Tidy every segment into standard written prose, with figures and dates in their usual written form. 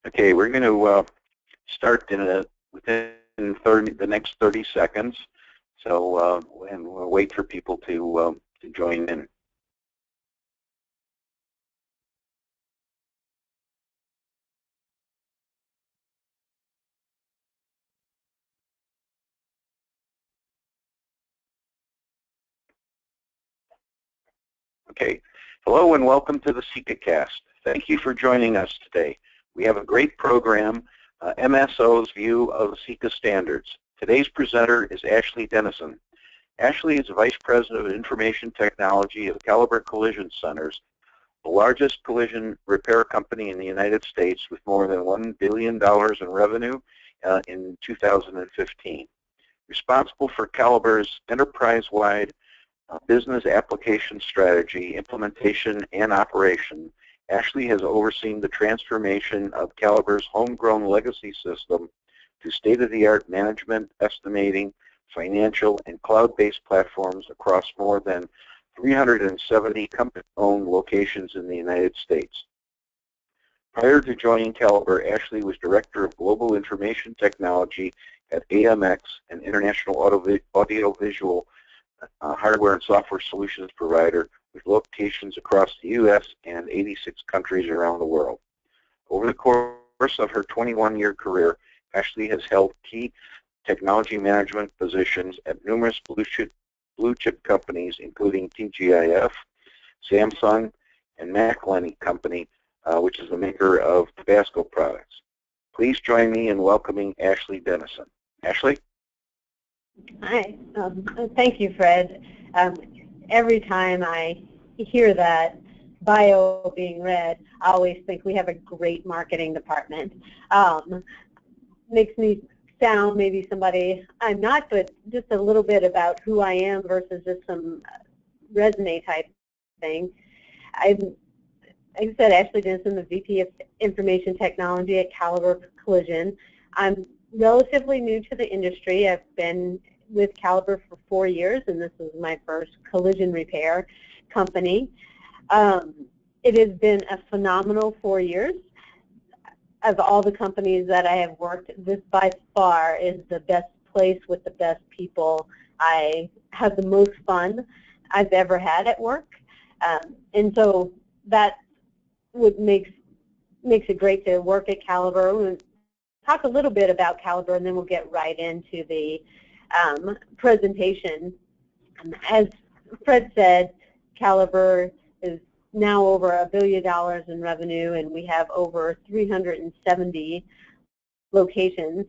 Okay, we're going to start within the next 30 seconds. So, and we'll wait for people to join in. Okay, hello and welcome to the CIECAst. Thank you for joining us today. We have a great program, MSO's view of CIECA standards. Today's presenter is Ashley Dennison. Ashley is Vice President of Information Technology of Caliber Collision Centers, the largest collision repair company in the United States with more than $1 billion in revenue in 2015. Responsible for Caliber's enterprise-wide business application strategy, implementation, and operation, Ashley has overseen the transformation of Caliber's homegrown legacy system to state-of-the-art management, estimating, financial, and cloud-based platforms across more than 370 company-owned locations in the United States. Prior to joining Caliber, Ashley was Director of Global Information Technology at AMX, an international audiovisual hardware and software solutions provider with locations across the U.S. and 86 countries around the world. Over the course of her 21-year career, Ashley has held key technology management positions at numerous blue chip companies, including TGIF, Samsung, and Macklin Company, which is the maker of Tabasco products. Please join me in welcoming Ashley Dennison. Ashley? Hi. Thank you, Fred. Every time I hear that bio being read, I always think we have a great marketing department. Makes me sound maybe somebody I'm not, but just a little bit about who I am versus just some resume type thing. Like I said, Ashley Dennison, the VP of Information Technology at Caliber Collision. I'm relatively new to the industry. I've been with Caliber for 4 years, and this is my first collision repair company. It has been a phenomenal 4 years. Of all the companies that I have worked, this by far is the best place with the best people. I have the most fun I've ever had at work, and so that would makes it great to work at Caliber. We'll talk a little bit about Caliber, and then we'll get right into the presentation. As Fred said, Caliber is now over $1 billion in revenue, and we have over 370 locations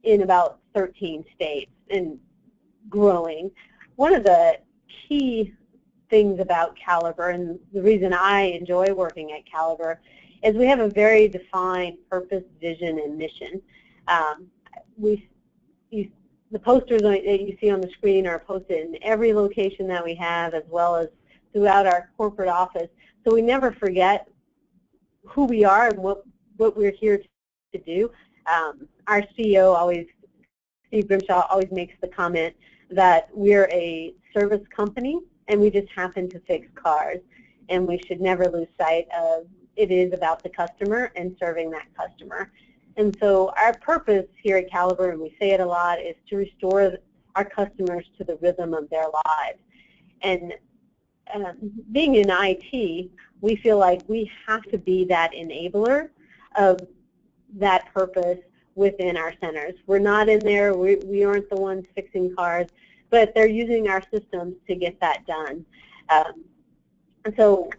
in about 13 states and growing. One of the key things about Caliber, and the reason I enjoy working at Caliber, is we have a very defined purpose, vision, and mission. The posters that you see on the screen are posted in every location that we have, as well as throughout our corporate office. So we never forget who we are and what we're here to do. Our CEO, Steve Grimshaw, always makes the comment that we're a service company and we just happen to fix cars. And we should never lose sight of it is about the customer and serving that customer. And so our purpose here at Caliber, and we say it a lot, is to restore our customers to the rhythm of their lives. And being in IT, we feel like we have to be that enabler of that purpose within our centers. We're not in there, we aren't the ones fixing cars, but they're using our systems to get that done. And so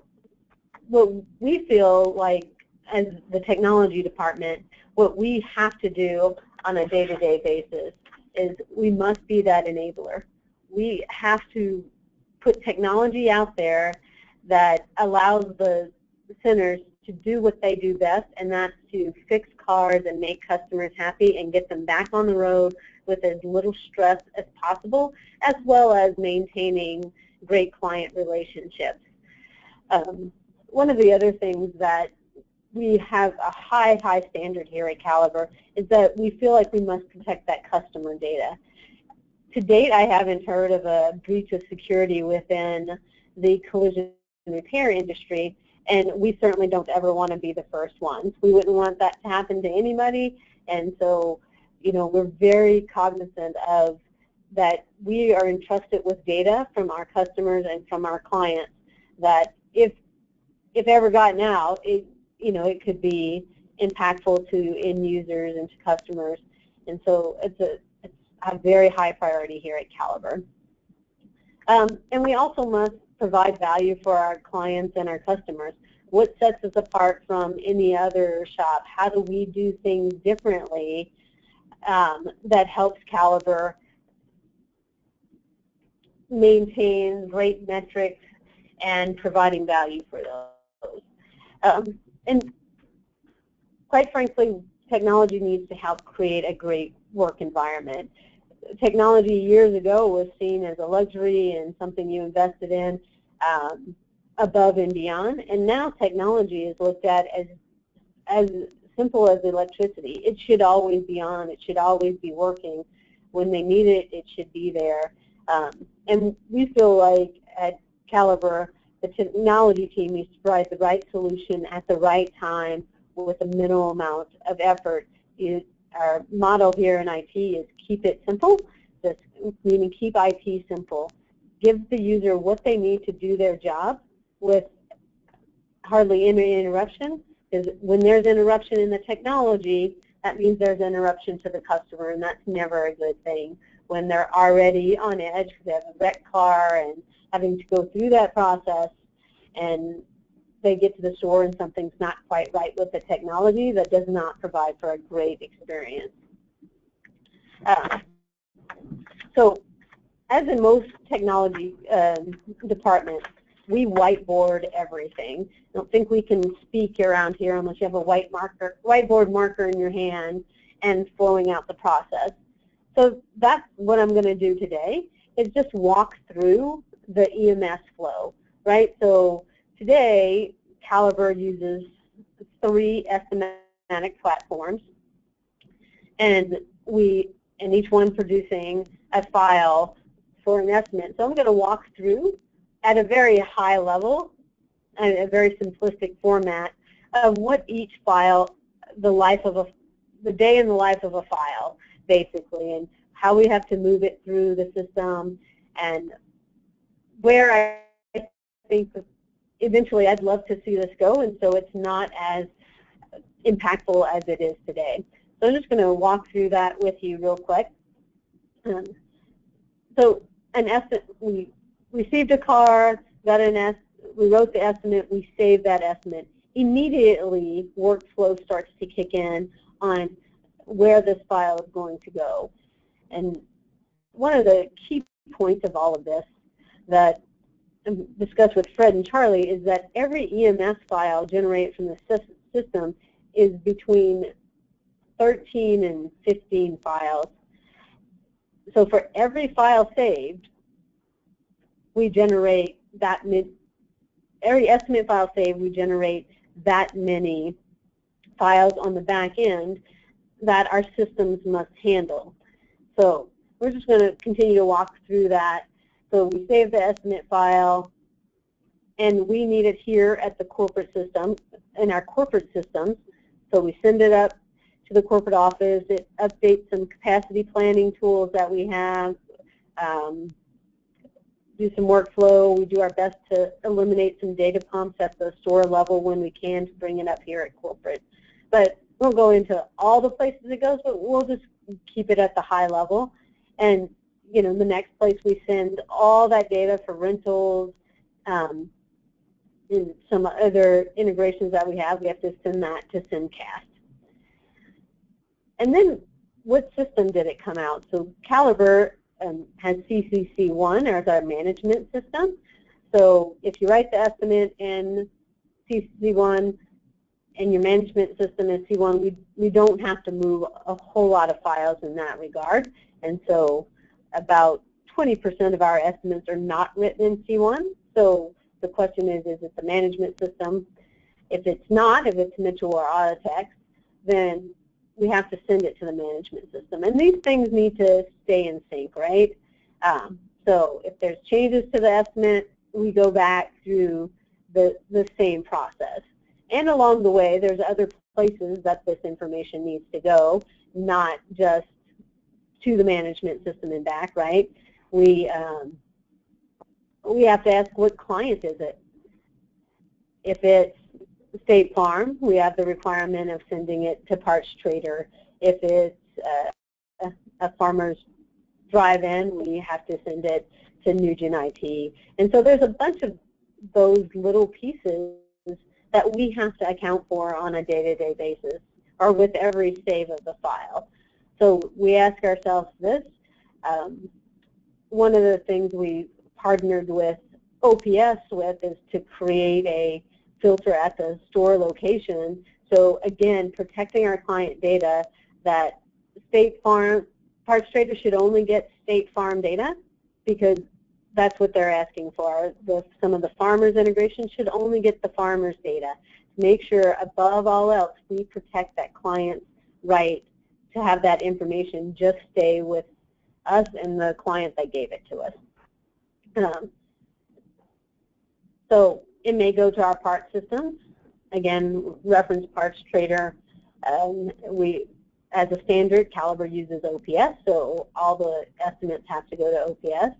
what we feel like as the technology department, what we have to do on a day-to-day basis is we must be that enabler. We have to put technology out there that allows the centers to do what they do best, and that's to fix cars and make customers happy and get them back on the road with as little stress as possible, as well as maintaining great client relationships. One of the other things that we have a high standard here at Caliber is that we feel like we must protect that customer data. To date, I haven't heard of a breach of security within the collision repair industry, And we certainly don't ever want to be the first ones. We wouldn't want that to happen to anybody. And so, you know, we're very cognizant of that we are entrusted with data from our customers and from our clients that if ever gotten out, it, you know, it could be impactful to end users and to customers. And so it's a very high priority here at Caliber. And we also must provide value for our clients and our customers. What sets us apart from any other shop? How do we do things differently that helps Caliber maintain great metrics and providing value for those? And quite frankly, technology needs to help create a great work environment. Technology years ago was seen as a luxury and something you invested in above and beyond, and now technology is looked at as simple as electricity. It should always be on. It should always be working. When they need it, it should be there. And we feel like at Caliber, the technology team needs to provide the right solution at the right time with a minimal amount of effort. Our motto here in IT is keep it simple, meaning keep IT simple. Give the user what they need to do their job with hardly any interruption, because when there's interruption in the technology, that means there's interruption to the customer, and that's never a good thing. When they're already on edge because they have a wrecked car and having to go through that process, and they get to the store and something's not quite right with the technology, that does not provide for a great experience. So as in most technology departments, we whiteboard everything. I don't think we can speak around here unless you have a whiteboard marker in your hand and flowing out the process. So that's what I'm going to do today, is just walk through the EMS flow, right? So today, Caliber uses 3 estimatic platforms, and each one producing a file for an estimate. So I'm going to walk through at a very high level, a very simplistic format of what each file, the day in the life of a file, basically, and how we have to move it through the system, and where I think eventually I'd love to see this go, and so it's not as impactful as it is today. So I'm just going to walk through that with you real quick. So an estimate, we received a car, we wrote the estimate, we saved that estimate. Immediately, workflow starts to kick in on where this file is going to go. And one of the key points of all of this that I discussed with Fred and Charlie is that every EMS file generated from the system is between 13 and 15 files. So for every file saved, we generate every estimate file saved, we generate that many files on the back end that our systems must handle. So we're just going to continue to walk through that. So we save the estimate file, and we need it here at the corporate system, in our corporate systems. So we send it up to the corporate office. It updates some capacity planning tools that we have, do some workflow. We do our best to eliminate some data pumps at the store level when we can to bring it up here at corporate. But we'll go into all the places it goes, but we'll just keep it at the high level. And you know, the next place we send all that data for rentals, and some other integrations that we have to send that to CIECAst. And then what system did it come out? So Caliber has CCC1 as our management system. So if you write the estimate in CCC1 and your management system is C1, we don't have to move a whole lot of files in that regard. And so about 20% of our estimates are not written in C1. So the question is it the management system? If it's not, if it's Mitchell or Autotext, then we have to send it to the management system. And these things need to stay in sync, right? So if there's changes to the estimate, we go back through the same process. And along the way, there's other places that this information needs to go, not just to the management system and back, right? We have to ask, what client is it? If it's State Farm, we have the requirement of sending it to Parts Trader. If it's a farmer's drive-in, we have to send it to Nugent IT. And so there's a bunch of those little pieces that we have to account for on a day-to-day basis, or with every save of the file. So we ask ourselves this. One of the things we partnered with OPS with is to create a filter at the store location. So again, protecting our client data, that State Farm, Parts Trader should only get State Farm data because that's what they're asking for. Some of the farmers integration should only get the farmers data. Make sure above all else we protect that client's right to have that information just stay with us and the client that gave it to us. So it may go to our part systems. Again, reference Parts Trader. As a standard, Caliber uses OPS, so all the estimates have to go to OPS.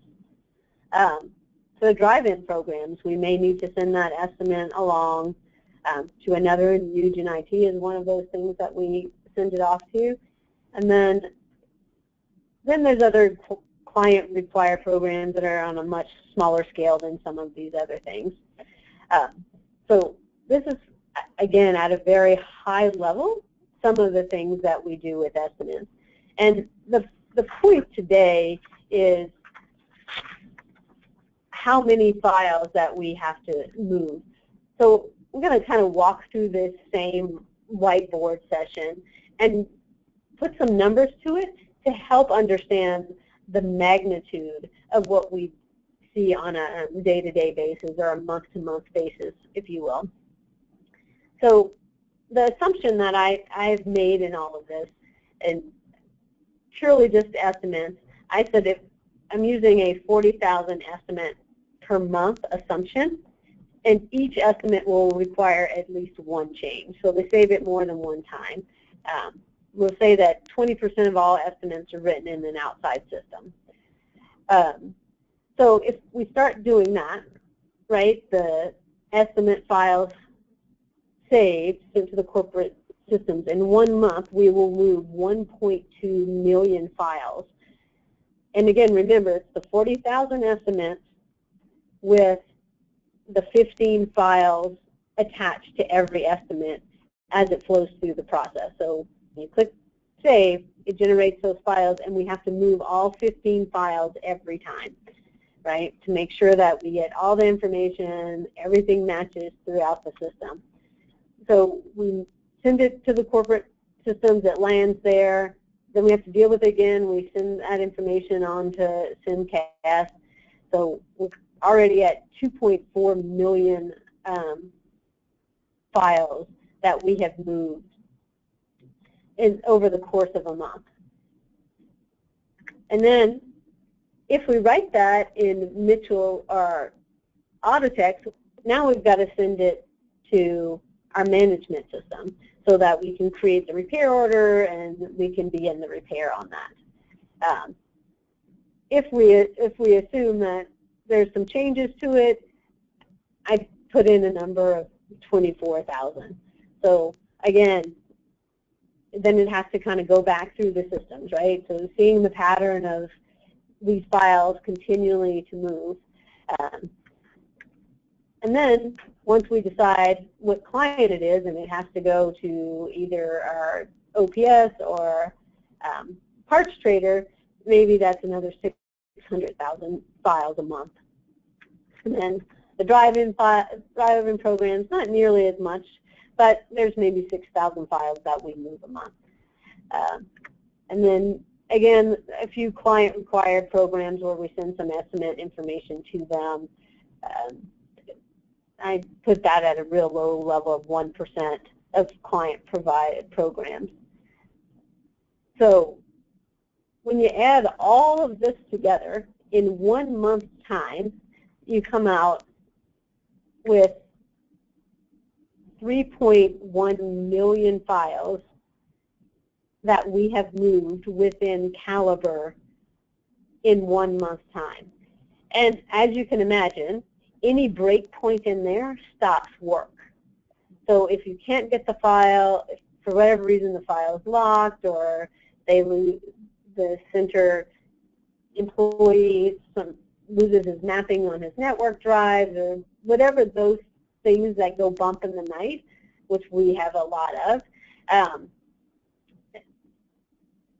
For drive-in programs, we may need to send that estimate along to another. Nugent IT is one of those things that we send it off to. And then there's other client-required programs that are on a much smaller scale than some of these other things. So this is, again, at a very high level, some of the things that we do with estimates. And the point today is how many files that we have to move. So we're going to kind of walk through this same whiteboard session and put some numbers to it to help understand the magnitude of what we see on a day-to-day basis or a month-to-month basis, if you will. So the assumption that I've made in all of this, and purely just estimates, I said if I'm using a 40,000 estimate per month assumption, and each estimate will require at least one change. So they save it more than one time. We'll say that 20% of all estimates are written in an outside system. So if we start doing that, right, the estimate files saved into the corporate systems, in 1 month we will move 1.2 million files. And again, remember, it's the 40,000 estimates with the 15 files attached to every estimate as it flows through the process. So when you click save, it generates those files, and we have to move all 15 files every time, right, to make sure that we get all the information, everything matches throughout the system. So we send it to the corporate systems, it lands there, then we have to deal with it again, we send that information on to CIECAst. So we're already at 2.4 million files that we have moved over the course of a month. And then if we write that in Mitchell or Autotext, now we've got to send it to our management system so that we can create the repair order and we can begin the repair on that. If we assume that there's some changes to it, I put in a number of 24,000. So again, then it has to kind of go back through the systems, right? So seeing the pattern of these files continually to move. And then once we decide what client it is, and it has to go to either our OPS or Parts Trader, maybe that's another 600,000 files a month. And then the drive-in programs, not nearly as much, but there's maybe 6,000 files that we move a month. And then, again, a few client-required programs where we send some estimate information to them. I put that at a real low level of 1% of client-provided programs. So when you add all of this together, in 1 month's time, you come out with 3.1 million files that we have moved within Caliber in 1 month's time. And as you can imagine, any break point in there stops work. So if you can't get the file, if for whatever reason the file is locked, or they lose, the center employee loses his mapping on his network drives, or whatever those things that go bump in the night, which we have a lot of,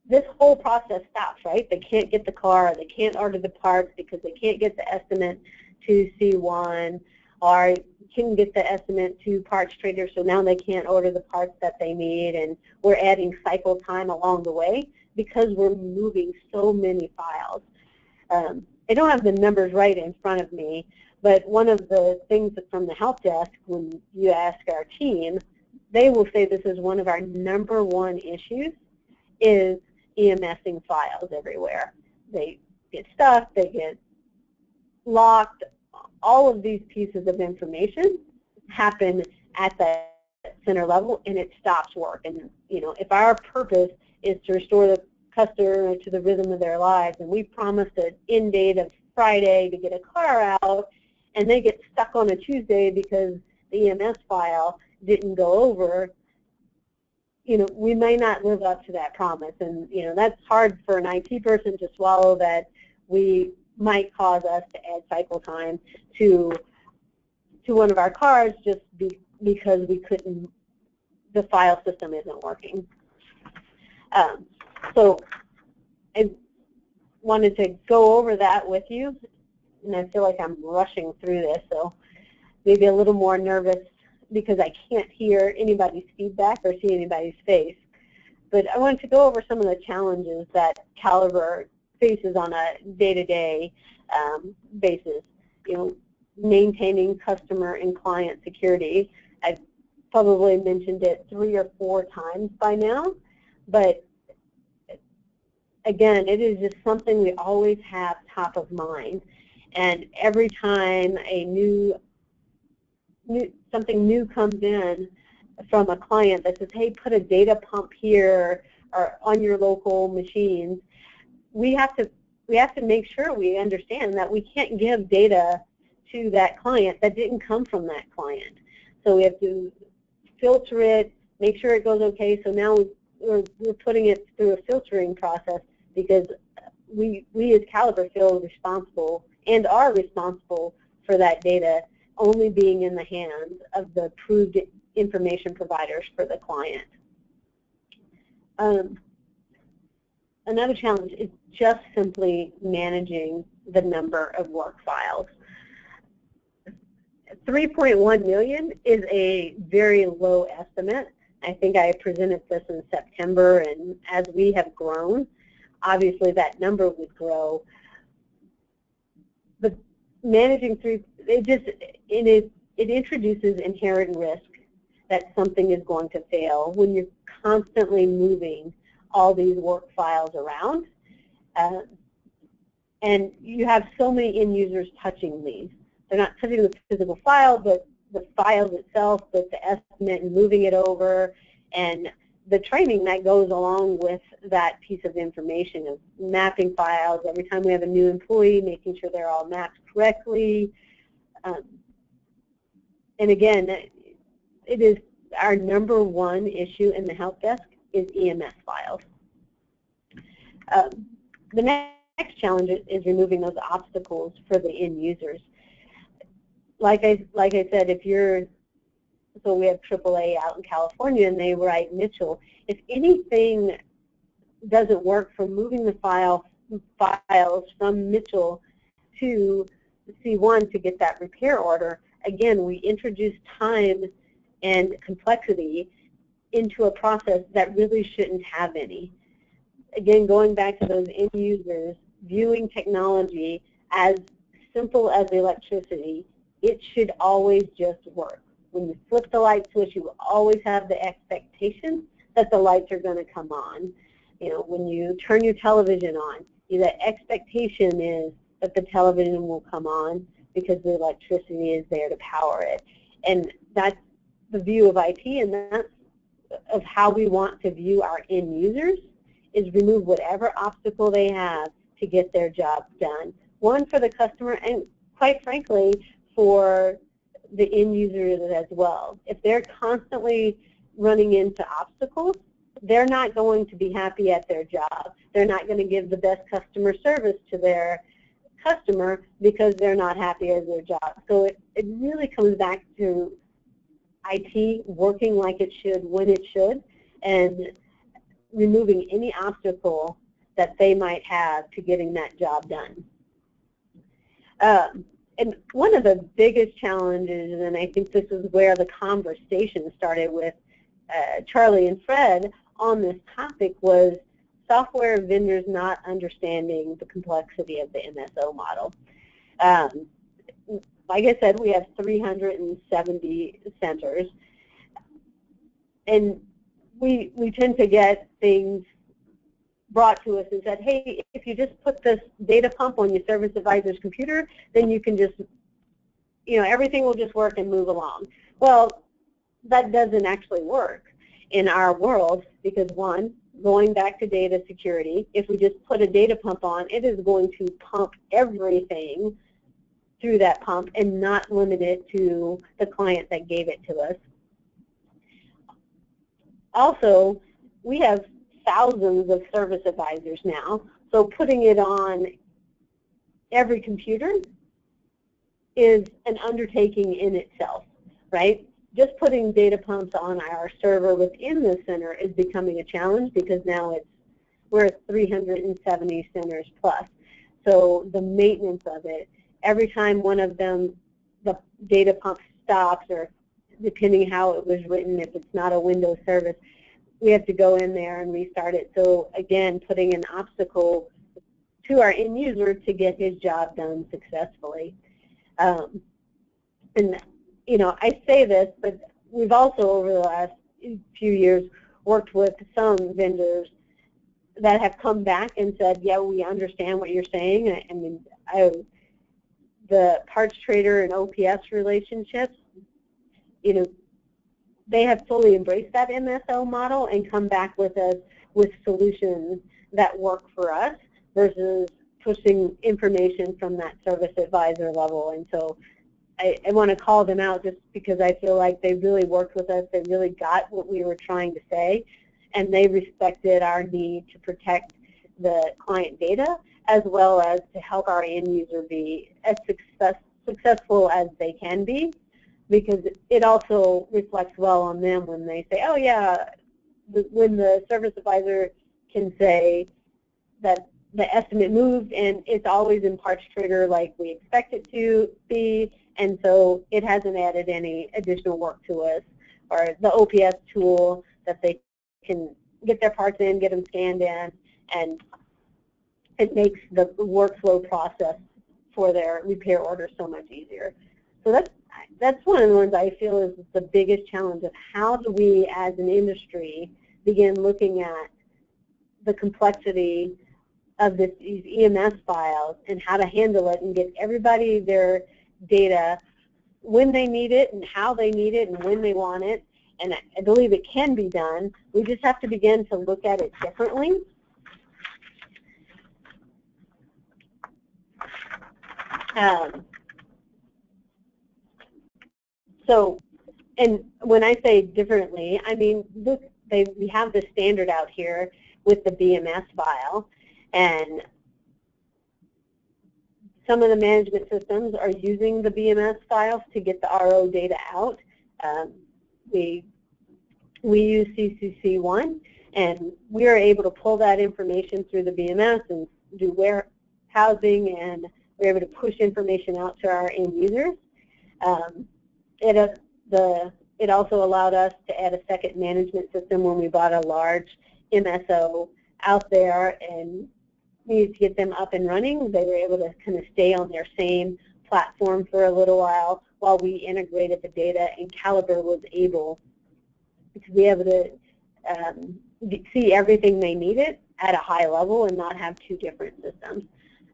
this whole process stops, right? They can't get the car, they can't order the parts because they can't get the estimate to C1, or couldn't get the estimate to Parts Trader, so now they can't order the parts that they need, and we're adding cycle time along the way because we're moving so many files. I don't have the numbers right in front of me, but one of the things that's from the help desk, when you ask our team, they will say this is one of our #1 issues, is EMSing files everywhere. They get stuck, they get locked. All of these pieces of information happen at the center level, and it stops work. And you know, if our purpose is to restore the customer to the rhythm of their lives, and we promised an end date of Friday to get a car out, and they get stuck on a Tuesday because the EMS file didn't go over, you know, we may not live up to that promise. And you know, that's hard for an IT person to swallow, that we might cause us to add cycle time to one of our cars just because we couldn't, the file system isn't working. So I wanted to go over that with you, and I feel like I'm rushing through this, so maybe a little more nervous because I can't hear anybody's feedback or see anybody's face. But I wanted to go over some of the challenges that Caliber faces on a day-to-day basis. You know, maintaining customer and client security. I've probably mentioned it 3 or 4 times by now, but again, it is just something we always have top of mind. And every time something new comes in from a client that says, hey, put a data pump here or on your local machines, we have to make sure we understand that we can't give data to that client that didn't come from that client. So we have to filter it, make sure it goes okay. So now we're putting it through a filtering process, because we as Caliber feel responsible and are responsible for that data only being in the hands of the approved information providers for the client. Another challenge is just simply managing the number of work files. 3.1 million is a very low estimate. I think I presented this in September, and as we have grown, obviously that number would grow. But managing through, it introduces inherent risk that something is going to fail when you're constantly moving all these work files around. And you have so many end users touching these. They're not touching the physical file, but the files itself, but the estimate and moving it over, and the training that goes along with that piece of information of mapping files. Every time we have a new employee, making sure they're all mapped correctly. And again, it is our #1 issue in the help desk is EMS files. The next challenge is removing those obstacles for the end users. Like I said, so we have AAA out in California, and they write Mitchell. If anything doesn't work from moving the files from Mitchell to C1 to get that repair order, again, we introduce time and complexity into a process that really shouldn't have any. Again, going back to those end users, viewing technology as simple as electricity, it should always just work. When you flip the light switch, you will always have the expectation that the lights are going to come on. You know, when you turn your television on, the expectation is that the television will come on because the electricity is there to power it. And that's the view of IT, and that's of how we want to view our end users, is remove whatever obstacle they have to get their job done. One, for the customer, and quite frankly, for the end users as well. If they're constantly running into obstacles, they're not going to be happy at their job. They're not going to give the best customer service to their customer because they're not happy at their job. So it really comes back to IT working like it should, when it should, and removing any obstacle that they might have to getting that job done. And one of the biggest challenges, and I think this is where the conversation started with Charlie and Fred on this topic, was software vendors not understanding the complexity of the MSO model. Like I said, we have 370 centers, and we tend to get things brought to us and said, hey, if you just put this data pump on your service advisor's computer, then you can just, everything will just work and move along. Well, that doesn't actually work in our world because, one, going back to data security, if we just put a data pump on, it is going to pump everything through that pump and not limit it to the client that gave it to us. Also, we have thousands of service advisors now, so putting it on every computer is an undertaking in itself, right? Just putting data pumps on our server within the center is becoming a challenge because now we're at 370 centers plus. So the maintenance of it, every time one of them, the data pump stops, or depending how it was written, if it's not a Windows service, we have to go in there and restart it. So again, putting an obstacle to our end user to get his job done successfully. And I say this, but we've also over the last few years worked with some vendors that have come back and said, yeah, we understand what you're saying. I mean, the parts trader and OPS relationships, they have fully embraced that MSO model and come back with us with solutions that work for us versus pushing information from that service advisor level. And so I want to call them out just because I feel like they really worked with us. They really got what we were trying to say, and they respected our need to protect the client data as well as to help our end user be as successful as they can be, because it also reflects well on them when they say, oh yeah, when the service advisor can say that the estimate moved and it's always in parts trader like we expect it to be, and so it hasn't added any additional work to us, or the OPS tool that they can get their parts in, get them scanned in, and it makes the workflow process for their repair order so much easier. So that's one of the ones I feel is the biggest challenge of how do we as an industry begin looking at the complexity of these EMS files and how to handle it and get everybody their data when they need it and how they need it and when they want it. And I believe it can be done. We just have to begin to look at it differently. So, and when I say differently, I mean, look, we have the standard out here with the BMS file, and some of the management systems are using the BMS files to get the RO data out. We use CCC1, and we are able to pull that information through the BMS and do warehousing, and we're able to push information out to our end users. It also allowed us to add a second management system when we bought a large MSO out there and needed to get them up and running. They were able to kind of stay on their same platform for a little while we integrated the data, and Caliber was able to be able to see everything they needed at a high level and not have two different systems.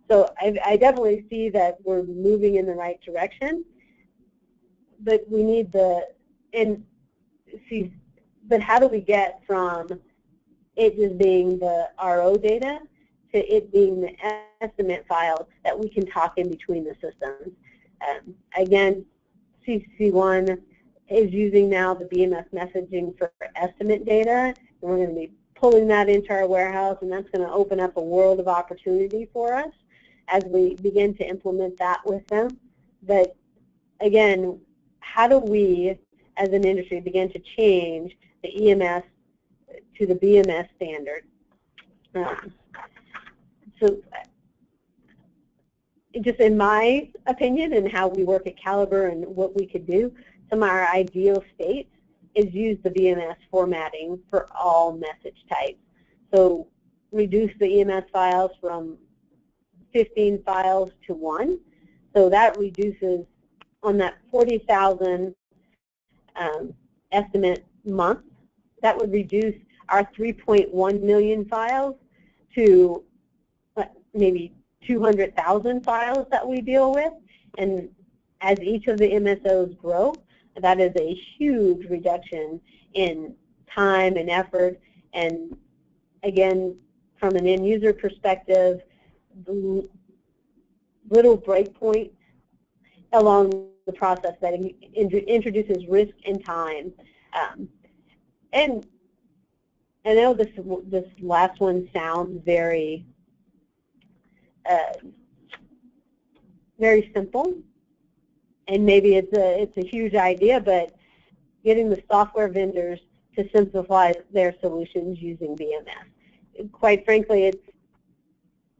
So I definitely see that we're moving in the right direction, but we need and but how do we get from it just being the RO data to it being the estimate files that we can talk in between the systems? Again, CCC1 is using now the BMS messaging for estimate data, and we're going to be pulling that into our warehouse, and that's going to open up a world of opportunity for us as we begin to implement that with them. But again, how do we, as an industry, begin to change the EMS to the BMS standard? So just in my opinion and how we work at Caliber and what we could do, some of our ideal states is use the BMS formatting for all message types. So reduce the EMS files from 15 files to 1. So that reduces on that 40,000 estimate month, that would reduce our 3.1 million files to maybe 200,000 files that we deal with. And as each of the MSOs grow, that is a huge reduction in time and effort. And again, from an end user perspective, the little breakpoint along the process that introduces risk and time. And I know this last one sounds very very simple, and maybe it's a huge idea, but getting the software vendors to simplify their solutions using BMS. Quite frankly, it's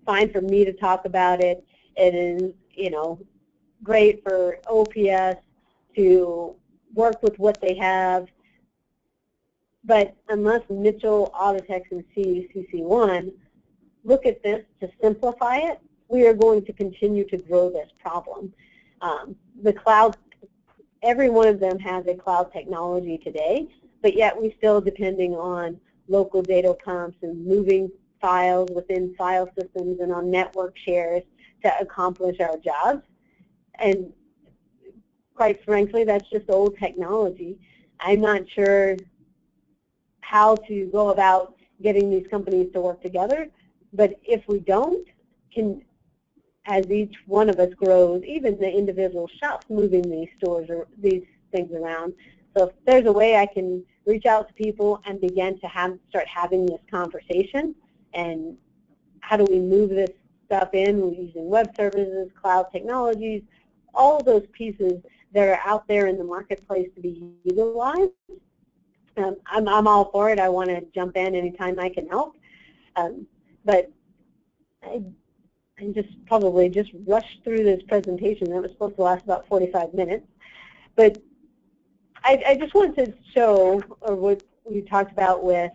fine for me to talk about it. It is, great for OPS to work with what they have, but unless Mitchell, Autotex, and CIECA look at this to simplify it, we are going to continue to grow this problem. The cloud, every one of them has a cloud technology today, but yet we still depending on local data pumps and moving files within file systems and on network shares to accomplish our jobs. And quite frankly, that's just old technology. I'm not sure how to go about getting these companies to work together, but if we don't, as each one of us grows, even the individual shops moving these stores or these things around. So if there's a way I can reach out to people and begin to start having this conversation, and how do we move this stuff in using web services, cloud technologies, all of those pieces that are out there in the marketplace to be utilized. I'm all for it. I want to jump in anytime I can help. But I probably just rushed through this presentation. That was supposed to last about 45 minutes. But I just wanted to show what we talked about with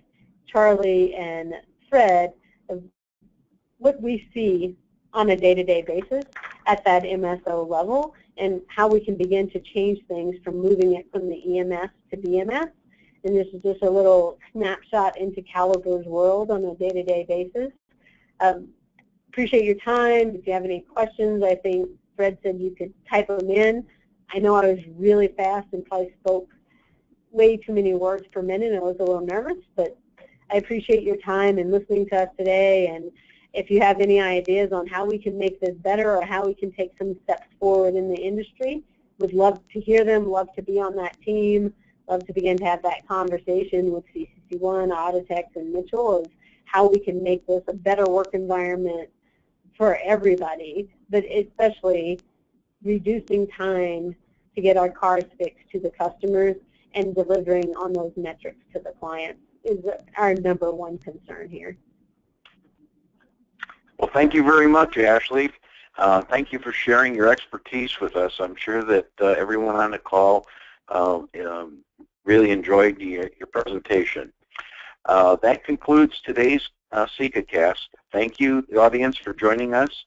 Charlie and Fred, of what we see on a day-to-day basis at that MSO level, and how we can begin to change things from moving it from the EMS to BMS. And this is just a little snapshot into Caliber's world on a day-to-day basis. Appreciate your time. If you have any questions, I think Fred said you could type them in. I know I was really fast and probably spoke way too many words per minute. I was a little nervous, but I appreciate your time and listening to us today. And if you have any ideas on how we can make this better or how we can take some steps forward in the industry, would love to hear them, love to be on that team, love to begin to have that conversation with CCC1, Autotex, and Mitchell of how we can make this a better work environment for everybody, but especially reducing time to get our cars fixed to the customers and delivering on those metrics to the clients is our #1 concern here. Well, thank you very much, Ashley. Thank you for sharing your expertise with us. I'm sure that everyone on the call really enjoyed your presentation. That concludes today's CIECAcast. Thank you, the audience, for joining us.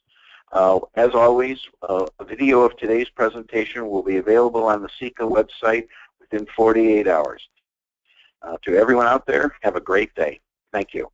As always, a video of today's presentation will be available on the CIECA website within 48 hours. To everyone out there, have a great day. Thank you.